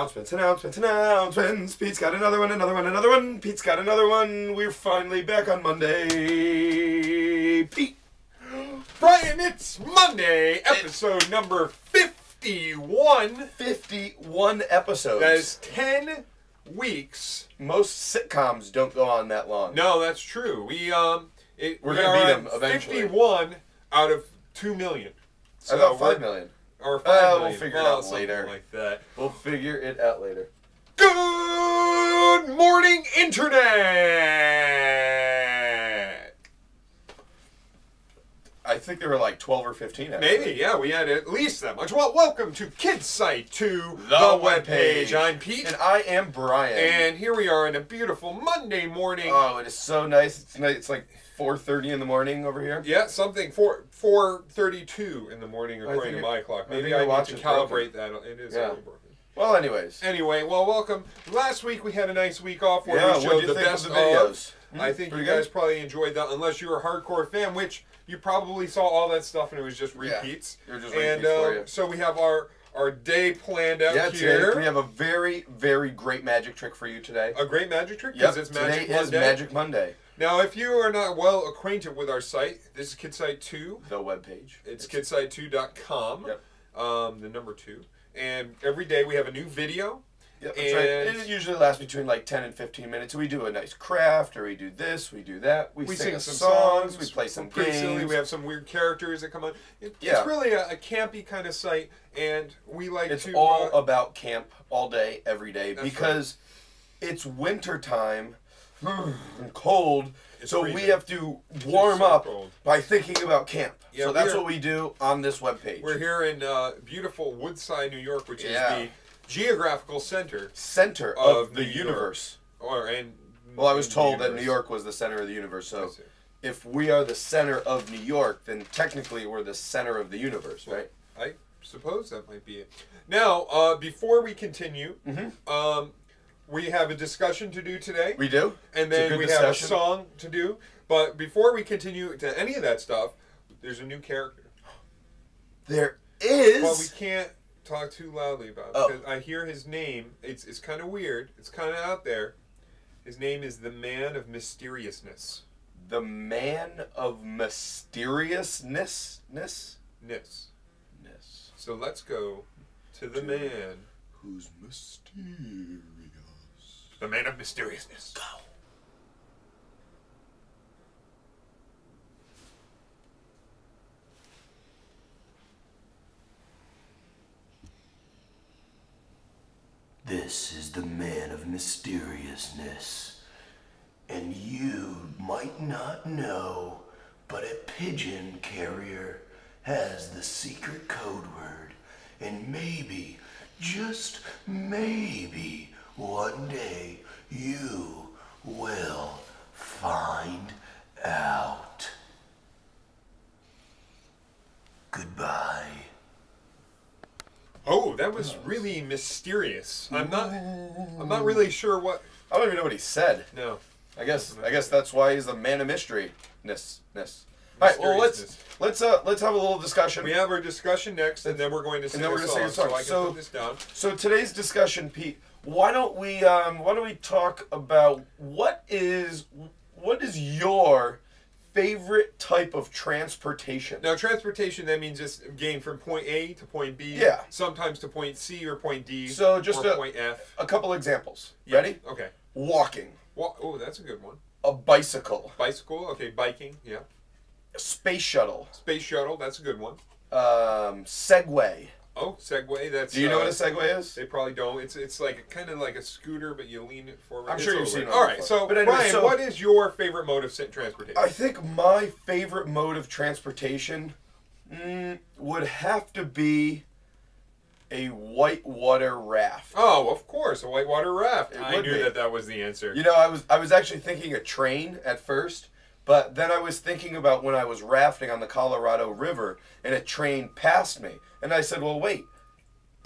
Announcements. Pete's got another one. Pete's got another one. We're finally back on Monday. Pete. Bryan, it's Monday, episode number 51. 51 episodes. That is 10 weeks. Most sitcoms don't go on that long. No, that's true. We're going to beat them eventually. 51 out of 2 million. So I thought 5 million. Or 5 million. We'll figure it out later. Like that. We'll figure it out later. Good morning, Internet! I think there were like 12 or 15 episodes. Maybe, yeah, we had at least that much. Well, welcome to Kids Site to the Webpage. I'm Pete. And I am Bryan. And here we are on a beautiful Monday morning. Oh, it is so nice. It's like 4:30 in the morning over here. Yeah, something 4:32 in the morning according to my clock. Maybe I need to calibrate that. It is broken. Well, anyways. Anyway, well, welcome. Last week we had a nice week off where we showed the best of the videos. I think you guys probably enjoyed that, unless you're a hardcore fan, which you probably saw all that stuff and it was just repeats. Yeah, just repeats for you. So we have our day planned out here. Today we have a very, very great magic trick for you today. A great magic trick? Yep, it's Magic today Monday. is Magic Monday. Now, if you are not well acquainted with our site, this is KidSite 2. The webpage. It's kidsite2.com. Yep. The number 2. And every day we have a new video. Yep, that's right. And it usually lasts between like 10 and 15 minutes. So we do a nice craft, or we do this, we do that. We sing some songs, we play some games. Silly. We have some weird characters that come on. It's really a campy kind of site, and we like It's all about camp all day, every day, because it's winter time and cold. So freezing. We have to warm up by thinking about camp. Yeah, so that's what we do on this webpage. We're here in beautiful Woodside, New York, which is the geographical center of the universe. Well, I was told that New York was the center of the universe. So if we are the center of New York, then technically we're the center of the universe, right? I suppose that might be it. Now, before we continue, we have a discussion to do today. We do. And then we have a song to do. But before we continue to any of that stuff, there's a new character. There is? Well, we can't talk too loudly about it because I hear his name. It's kind of weird. It's kind of out there. His name is the Man of Mysteriousness. The Man of Mysteriousness? Ness. So let's go to the man who's mysterious. The Man of Mysteriousness. Go. This is the Man of Mysteriousness, and you might not know, but a pigeon carrier has the secret code word, and maybe, just maybe, one day you will find out. Goodbye. Oh, that was really mysterious. I'm not really sure what. I don't even know what he said. No. I guess that's why he's the Man of Mystery. All right, well let's have a little discussion. We have our discussion next, and then we're going to sing a song. So I can put this down. So today's discussion, Pete. Why don't we talk about what is your favorite type of transportation? Now, transportation, that means just getting from point A to point B. Yeah. Sometimes to point C or point D. So just or point F. A couple examples. Yeah. Ready? Okay. Walking. Oh, that's a good one. A bicycle. Bicycle. Okay, biking. Yeah. A space shuttle. Space shuttle. That's a good one. Segway. Oh, Segway. That's. Do you know what a Segway is? They probably don't. It's like kind of like a scooter, but you lean it forward. I'm sure you've seen it. All right. So, but anyway, Bryan, what is your favorite mode of transportation? I think my favorite mode of transportation would have to be a whitewater raft. Oh, of course, a whitewater raft. I knew that was the answer. You know, I was actually thinking a train at first. But then I was thinking about when I was rafting on the Colorado River and a train passed me. And I said, well, wait,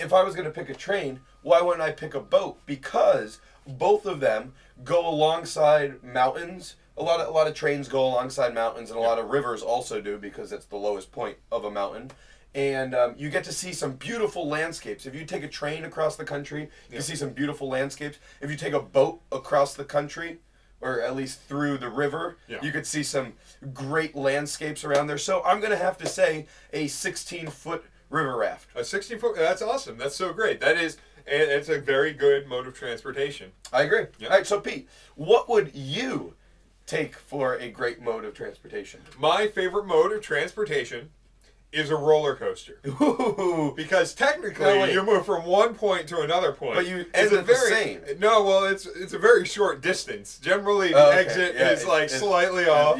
if I was going to pick a train, why wouldn't I pick a boat? Because both of them go alongside mountains. A lot of trains go alongside mountains, and a lot of rivers also do because it's the lowest point of a mountain. and you get to see some beautiful landscapes. If you take a train across the country, you can see some beautiful landscapes. If you take a boat across the country, or at least through the river, you could see some great landscapes around there. So I'm going to have to say a 16-foot river raft. A 16-foot, that's awesome. That's so great. That is, it's a very good mode of transportation. I agree. Yep. All right, so Pete, what would you take for a great mode of transportation? My favorite mode of transportation is a roller coaster. Ooh. Because technically, you move from one point to another point. But you end at the same. No, well, it's a very short distance. Generally, the exit is like slightly off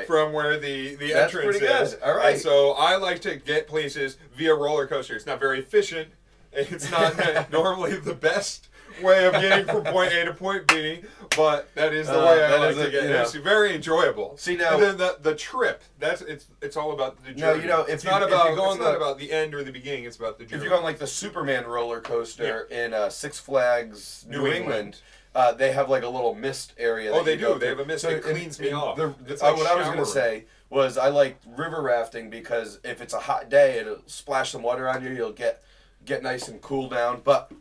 from where the entrance is. All right. And so I like to get places via roller coaster. It's not very efficient. It's not normally the best way of getting from point A to point B, but that is the way I like to get. It's very enjoyable. See now, and then the trip. It's all about the journey. No, it's not about the end or the beginning. It's about the journey. If you go on like the Superman roller coaster in Six Flags New England, they have like a little mist area. Oh, they do. They have a mist that cleans me off. What I was going to say was I like river rafting because if it's a hot day, it'll splash some water on you. You'll get nice and cool down, but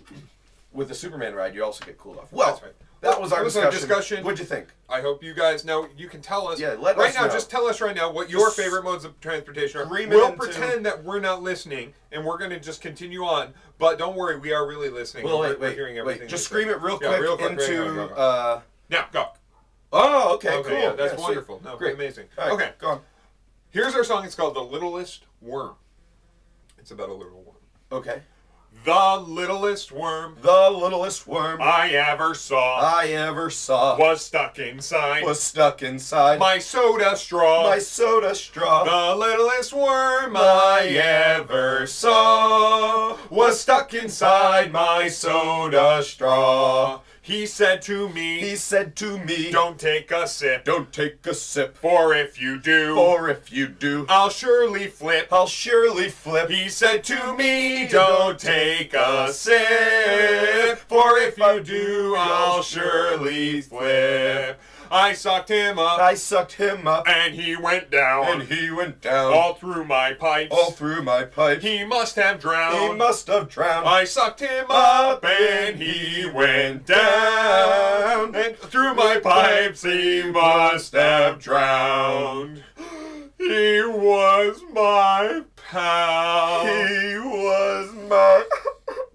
with the Superman ride, you also get cooled off. Well, that's right. That was our discussion. What'd you think? I hope you guys know. You can tell us. Yeah, let us know. Just tell us right now what your favorite modes of transportation are. We'll pretend that we're not listening, and we're going to just continue on. But don't worry, we are really listening. Well, we're hearing everything. Just scream it real quick into. Now, go. Oh, okay, cool. Yeah, that's wonderful. No, great, amazing. Right, okay, go on. Here's our song. It's called "The Littlest Worm." It's about a little worm. Okay. The littlest worm. The littlest worm I ever saw. Was stuck inside. My soda straw. The littlest worm I ever saw was stuck inside my soda straw. He said to me, don't take a sip. For if you do, I'll surely flip. He said to me, don't take a sip. For if you do, I'll surely flip. I sucked him up. And he went down. All through my pipes. He must have drowned. I sucked him up and he went down. And through my pipes he must have drowned. He was my pal. He was my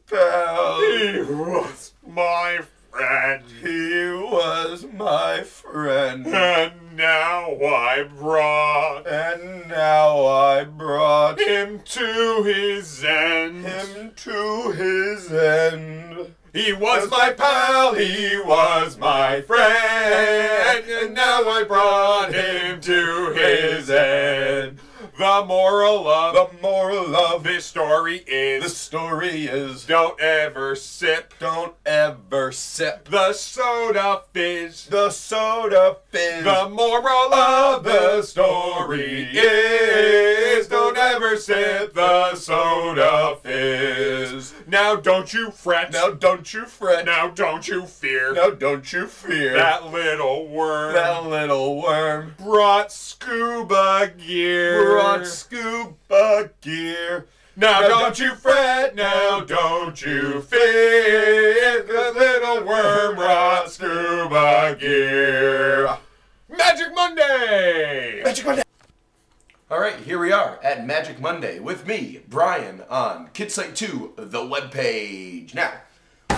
friend. And now I brought him to his end. He was my pal, he was my friend, and now I brought him to his end. The moral of this story is don't ever sip the soda fizz. The moral of the story is don't ever sip the soda fizz. Now don't you fret. Now don't you fear. That little worm brought scuba gear. Now don't you fret, now don't you fear. The little worm brought scuba gear. Magic Monday! All right, here we are at Magic Monday with me, Brian, on KidSite 2, the webpage. Now,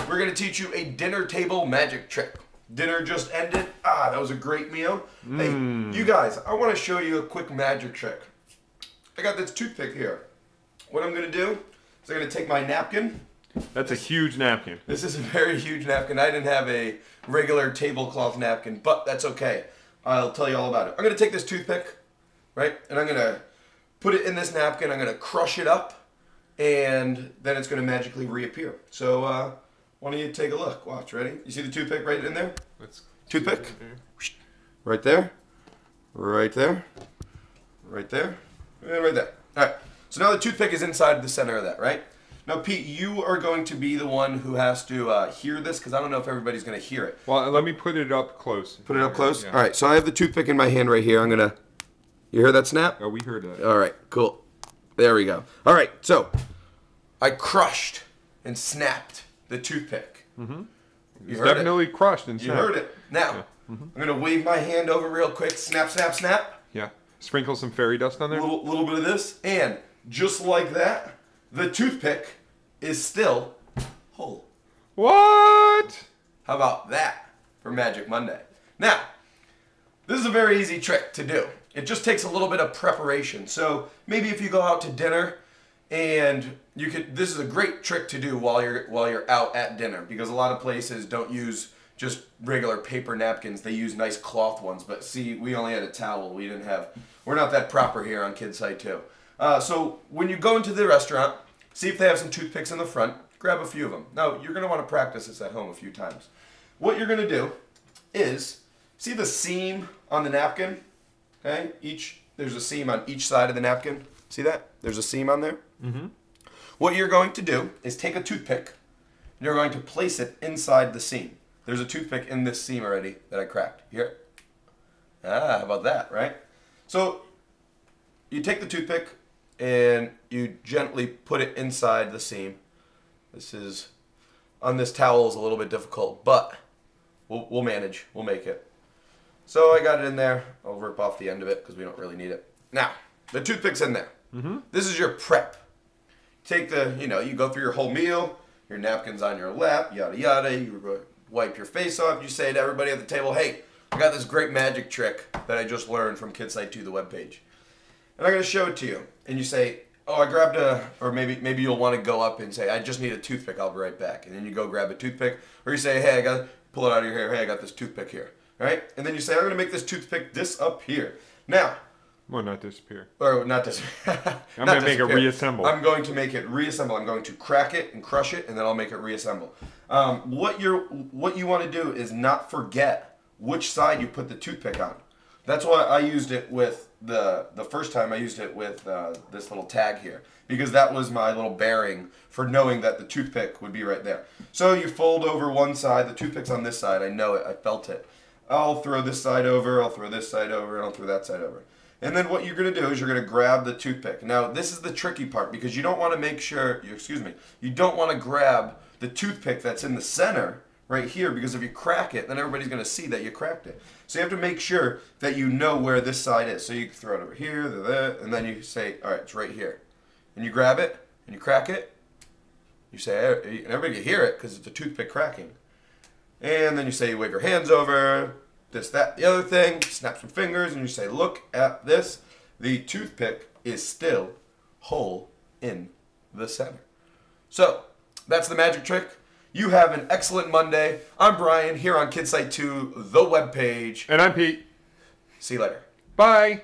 we're going to teach you a dinner table magic trick. Dinner just ended. That was a great meal. Hey, you guys, I want to show you a quick magic trick. I got this toothpick here. What I'm going to do is I'm going to take my napkin. That's a huge napkin. This is a very huge napkin. I didn't have a regular tablecloth napkin, but that's okay. I'll tell you all about it. I'm going to take this toothpick, right, and I'm going to put it in this napkin. I'm going to crush it up, and then it's going to magically reappear. So why don't you take a look? Watch, ready? You see the toothpick right in there? Toothpick. Right there. Right there. Right there. And right there. All right. So now the toothpick is inside the center of that, right? Now, Pete, you are going to be the one who has to hear this, because I don't know if everybody's going to hear it. Well, let me put it up close. Put it up close? Yeah. All right. So I have the toothpick in my hand right here. I'm going to... You hear that snap? Oh, we heard that. All right. Cool. There we go. All right, so I crushed and snapped the toothpick. Mm-hmm. You It's heard definitely it. crushed and You snapped. heard it. Now, Yeah. Mm-hmm. I'm going to wave my hand over real quick. Snap, snap, snap. Yeah. Sprinkle some fairy dust on there. Little bit of this. And just like that, the toothpick is still whole. What? How about that for Magic Monday? Now, this is a very easy trick to do. It just takes a little bit of preparation. So maybe if you go out to dinner and this is a great trick to do while you're out at dinner, because a lot of places don't use just regular paper napkins. They use nice cloth ones. But see, we only had a towel. We're not that proper here on Kids Side 2. So when you go into the restaurant, see if they have some toothpicks in the front. Grab a few of them. Now, you're going to want to practice this at home a few times. What you're going to do is, see the seam on the napkin? Okay, there's a seam on each side of the napkin. See that? There's a seam on there. Mm-hmm. What you're going to do is take a toothpick, and you're going to place it inside the seam. There's a toothpick in this seam already that I cracked. You hear it? How about that, right? So you take the toothpick and you gently put it inside the seam. This is, on this towel, is a little bit difficult, but we'll manage. We'll make it. So I got it in there. I'll rip off the end of it because we don't really need it. Now, the toothpick's in there. Mm-hmm. This is your prep. Take you go through your whole meal, your napkin's on your lap, yada yada, you wipe your face off, you say to everybody at the table, hey, I got this great magic trick that I just learned from Kids Site 2, the webpage. And I'm going to show it to you. And you say, oh, I grabbed or maybe you'll want to go up and say, I just need a toothpick, I'll be right back. And then you go grab a toothpick, or you say, hey, pull it out of your hair, hey, I got this toothpick here. Right? And then you say, I'm going to make this toothpick this up here. Now, Well, not disappear. or not this. I'm going to make it reassemble. I'm going to make it reassemble. I'm going to crack it and crush it, and then I'll make it reassemble. What you want to do is not forget which side you put the toothpick on. That's why I used it with the first time I used it with this little tag here, because that was my little bearing for knowing that the toothpick would be right there. So you fold over one side, the toothpick's on this side, I know it, I felt it. I'll throw this side over, I'll throw this side over, and I'll throw that side over. And then what you're going to do is you're going to grab the toothpick. Now, this is the tricky part, because you don't want to make sure, you don't want to grab the toothpick that's in the center right here, because if you crack it, then everybody's going to see that you cracked it. So you have to make sure that you know where this side is. So you can throw it over here, there, and then you say, all right, it's right here. And you grab it, and you crack it. You say, and everybody can hear it, because it's a toothpick cracking. And then you say, you wave your hands over, this, that, the other thing, snap some fingers, and you say, look at this. The toothpick is still whole in the center. So, that's the magic trick. You have an excellent Monday. I'm Brian, here on Kids Site 2, the webpage. And I'm Pete. See you later. Bye.